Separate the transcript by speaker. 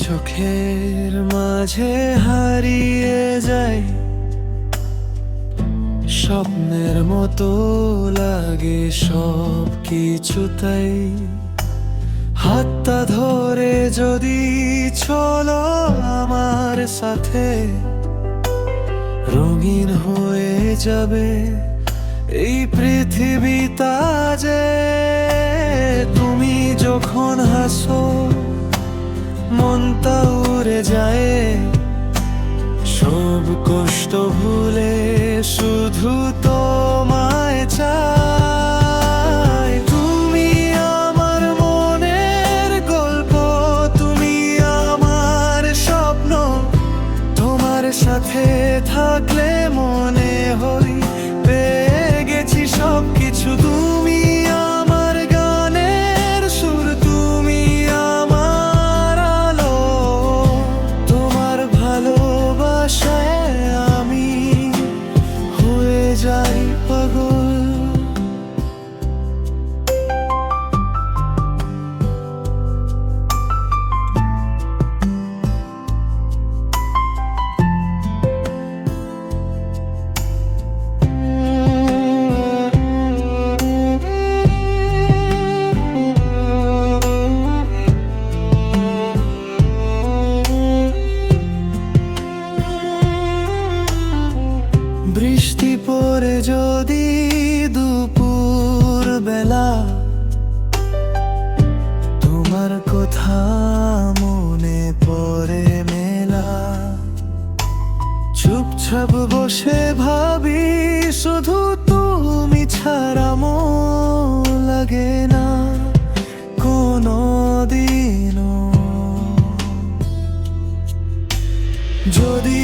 Speaker 1: চোখের মাঝে হারিয়ে যায়, স্বপ্নের মতো লাগে সব কিছু। তাই হাতটা ধরে যদি চলো আমার সাথে, রঙিন হয়ে যাবে এই পৃথিবীটা যে। তুমি যখন হাসো মনটা উড়ে যায়, সব কষ্ট ভুলে শুধু তোমায় চাই। তুমি আমার মনের গল্প, তুমি আমার স্বপ্ন, তোমার সাথে থাকলে মনে হয় পেয়ে গেছি সব কিছু। তুমি আমার গানের সুর, তুমি আমার আলো, তোমার ভালোবাসায় আমি হয়ে যাই পাগল। বৃষ্টি পড়ে যদি দুপুর বেলা, তোমার কথা মনে পড়ে মেলা। চুপচাপ বসে ভাবি শুধু তুমি ছাড়া মন লাগে না কোনো দিনও। যদি